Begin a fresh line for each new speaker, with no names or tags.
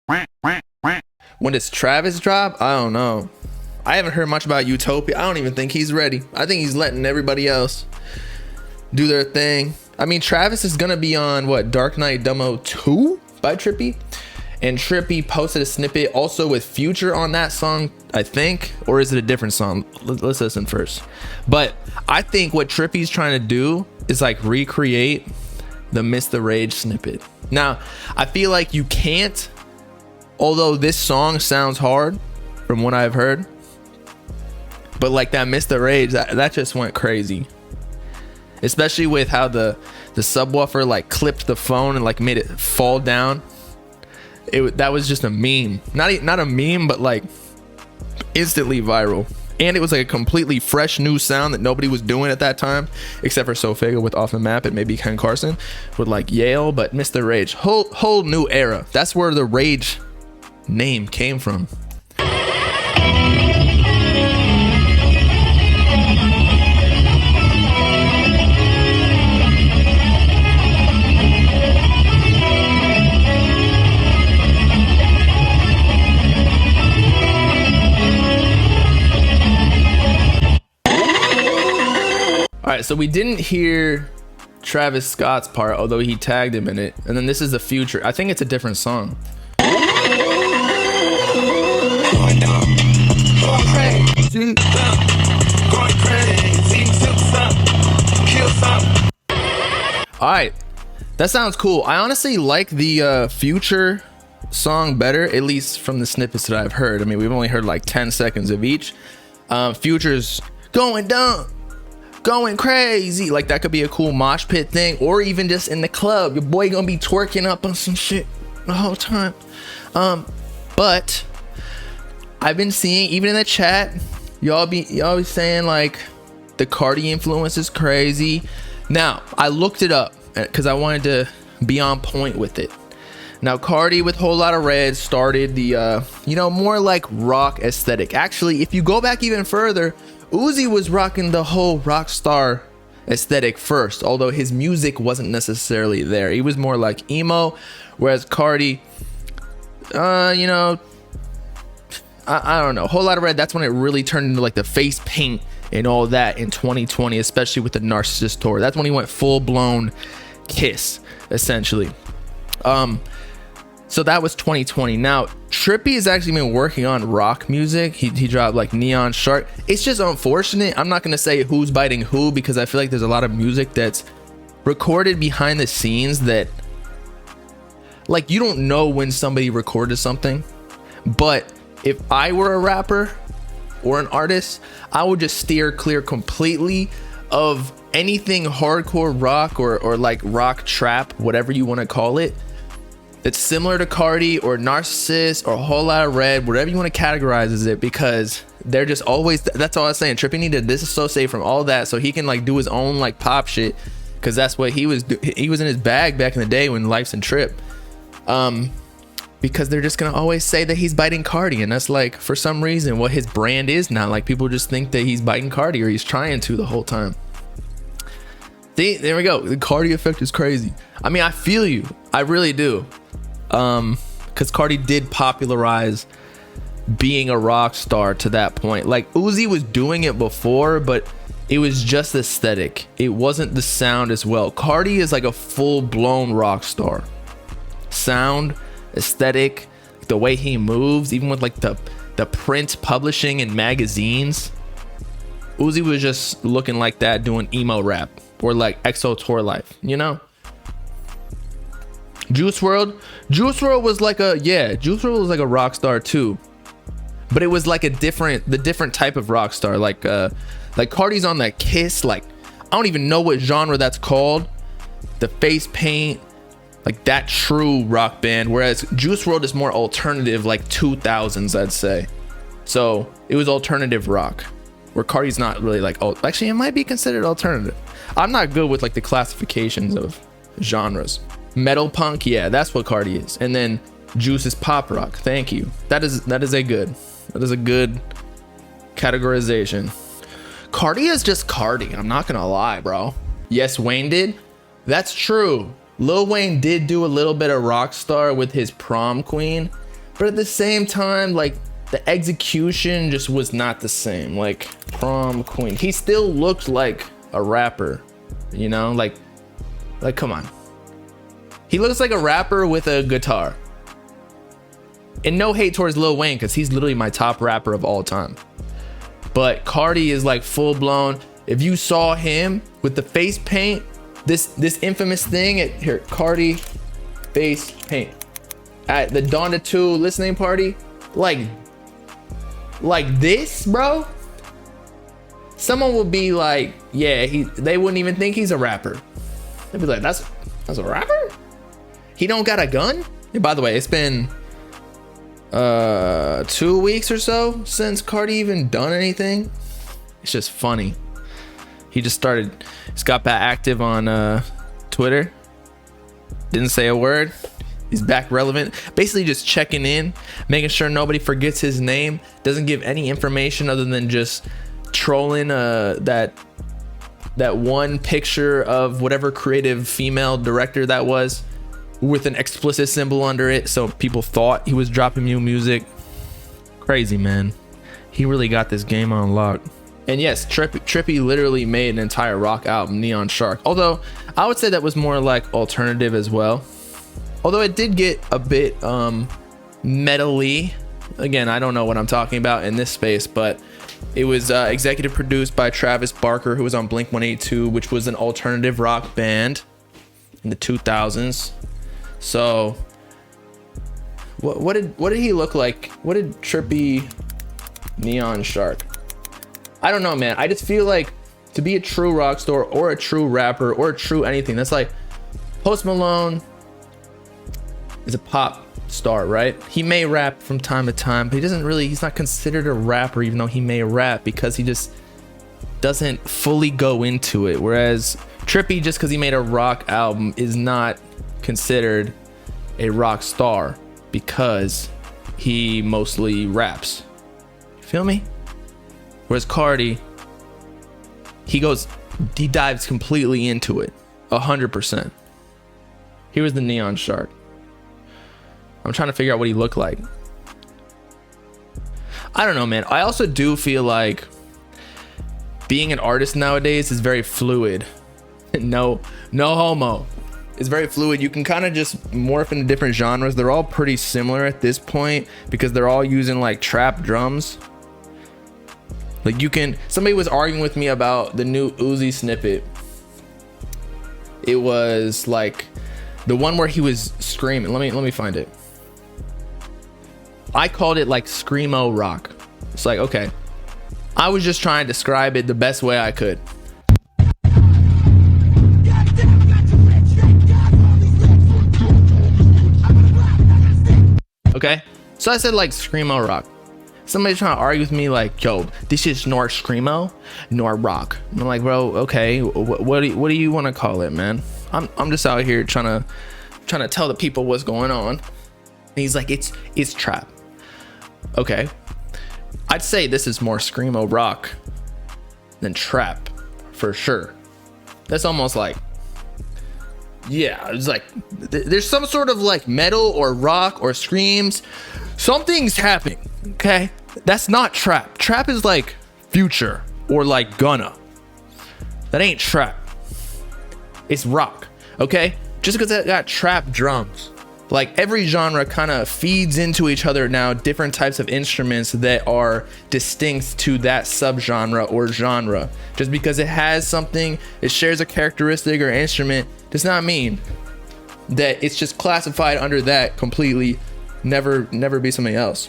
When does Travis drop? I don't know. I haven't heard much about Utopia. I don't even think he's ready. I think he's letting everybody else do their thing. I mean, Travis is gonna be on what, Dark Knight Demo 2 by Trippie, and Trippie posted a snippet also with Future on that song, I think, or is it a different song? Let's listen first. But I think what Trippie's trying to do is like recreate the Mr. Rage snippet. Now, I feel like you can't, although this song sounds hard from what I've heard, but like that Mr. Rage, that just went crazy. Especially with how the subwoofer like clipped the phone and like made it fall down. That was just a meme. Not a meme, but like instantly viral. And it was like a completely fresh new sound that nobody was doing at that time, except for Sofega with Off the Map and maybe Ken Carson with like Yale. But Mr. Rage, whole new era. That's where the Rage name came from. All right, so we didn't hear Travis Scott's part, although he tagged him in it. And then this is the Future. I think it's a different song. All right, that sounds cool. I honestly like the Future song better, at least from the snippets that I've heard. I mean, we've only heard like 10 seconds of each. Future's going down, going crazy. Like that could be a cool mosh pit thing, or even just in the club. Your boy gonna be twerking up on some shit the whole time. But I've been seeing, even in the chat, y'all be saying like the Carti influence is crazy. Now I looked it up because I wanted to be on point with it. Now Carti with Whole Lotta Red started the more like rock aesthetic. Actually, if you go back even further, Uzi was rocking the whole Rockstar aesthetic first, although his music wasn't necessarily there. He was more like emo, whereas Carti, I don't know, Whole Lotta Red, that's when it really turned into like the face paint and all that in 2020, especially with the Narcissist tour. That's when he went full blown Kiss, essentially. So that was 2020. Now Trippie has actually been working on rock music. He dropped like Neon Shark. It's just unfortunate. I'm not gonna say who's biting who, because I feel like there's a lot of music that's recorded behind the scenes that like you don't know when somebody recorded something. But if I were a rapper or an artist, I would just steer clear completely of anything hardcore rock or like rock trap, whatever you want to call it, that's similar to Carti or Narcissist or Whole Lotta Red, whatever you want to categorize as it, because they're just always, that's all I was saying. Trippie needed to disassociate from all that so he can like do his own like pop shit, because that's what he was in his bag back in the day when Life's and Trip. Because they're just gonna always say that he's biting Carti, and that's like for some reason what his brand is now. Like people just think that he's biting Carti, or he's trying to the whole time. See, there we go. The Carti effect is crazy. I mean, I feel you. I really do. Because Carti did popularize being a rock star to that point. Like Uzi was doing it before, but it was just aesthetic. It wasn't the sound as well. Carti is like a full-blown rock star. Sound, aesthetic, the way he moves, even with like the print publishing and magazines. Uzi was just looking like that, doing emo rap or like EXO Tour Life, you know? Juice WRLD was like Juice WRLD was like a rock star too, but it was like the different type of rock star. Like Carti's on that Kiss, like I don't even know what genre that's called, the face paint, like that true rock band, whereas Juice WRLD is more alternative, like 2000s, I'd say. So it was alternative rock, where Carti's not really like, oh, actually it might be considered alternative. I'm not good with like the classifications of genres. Metal punk, yeah, that's what Carti is. And then Juice is pop rock. Thank you. That is a good categorization. Carti is just Carti. I'm not gonna lie, bro. Yes, Wayne did. That's true. Lil Wayne did do a little bit of Rockstar with his Prom Queen, But at the same time, like, the execution just was not the same. Like, Prom Queen, he still looked like a rapper, you know? Like come on. He looks like a rapper with a guitar. And no hate towards Lil Wayne, because he's literally my top rapper of all time. But Carti is like full blown. If you saw him with the face paint, this infamous thing at here, Carti face paint at the Donda 2 listening party, like this, bro. Someone would be like, yeah, they wouldn't even think he's a rapper. They'd be like, that's a rapper? He don't got a gun? And by the way, it's been 2 weeks or so since Carti even done anything. It's just funny. He just got back active on Twitter. Didn't say a word. He's back relevant. Basically just checking in, making sure nobody forgets his name. Doesn't give any information other than just trolling that one picture of whatever creative female director that was with an explicit symbol under it, so people thought he was dropping new music. Crazy, man. He really got this game on lock. And yes, Trippie literally made an entire rock album, Neon Shark. Although I would say that was more like alternative as well. Although it did get a bit metal-y. Again, I don't know what I'm talking about in this space, but it was executive produced by Travis Barker, who was on Blink 182, which was an alternative rock band in the 2000s. So what did he look like? What did Trippie Neon Shark? I don't know, man. I just feel like to be a true rock star or a true rapper or a true anything, that's like Post Malone is a pop star, right? He may rap from time to time, but he's not considered a rapper, even though he may rap, because he just doesn't fully go into it. Whereas Trippie, just because he made a rock album, is not considered a rock star because he mostly raps. You feel me? Whereas Carti, he dives completely into it, 100%. Here was the Neon Shark. I'm trying to figure out what he looked like. I don't know, man. I also do feel like being an artist nowadays is very fluid. No homo. It's very fluid. You can kind of just morph into different genres. They're all pretty similar at this point because they're all using like trap drums. Like somebody was arguing with me about the new Uzi snippet. It was like the one where he was screaming. Let me find it. I called it like screamo rock. It's like, okay, I was just trying to describe it the best way I could. Okay, so I said like screamo rock. Somebody's trying to argue with me like, yo, this is nor screamo nor rock. And I'm like, bro, okay, what do you want to call it, man? I'm just out here trying to tell the people what's going on. And he's like, it's trap. Okay, I'd say this is more screamo rock than trap for sure. That's almost like, yeah, it's like there's some sort of like metal or rock or screams. Something's happening. Okay, that's not trap. Trap is like Future or like Gunna. That ain't trap. It's rock. Okay, just because it got trap drums. Like every genre kind of feeds into each other now, different types of instruments that are distinct to that subgenre or genre. Just because it has something, it shares a characteristic or instrument, does not mean that it's just classified under that completely. Never be something else.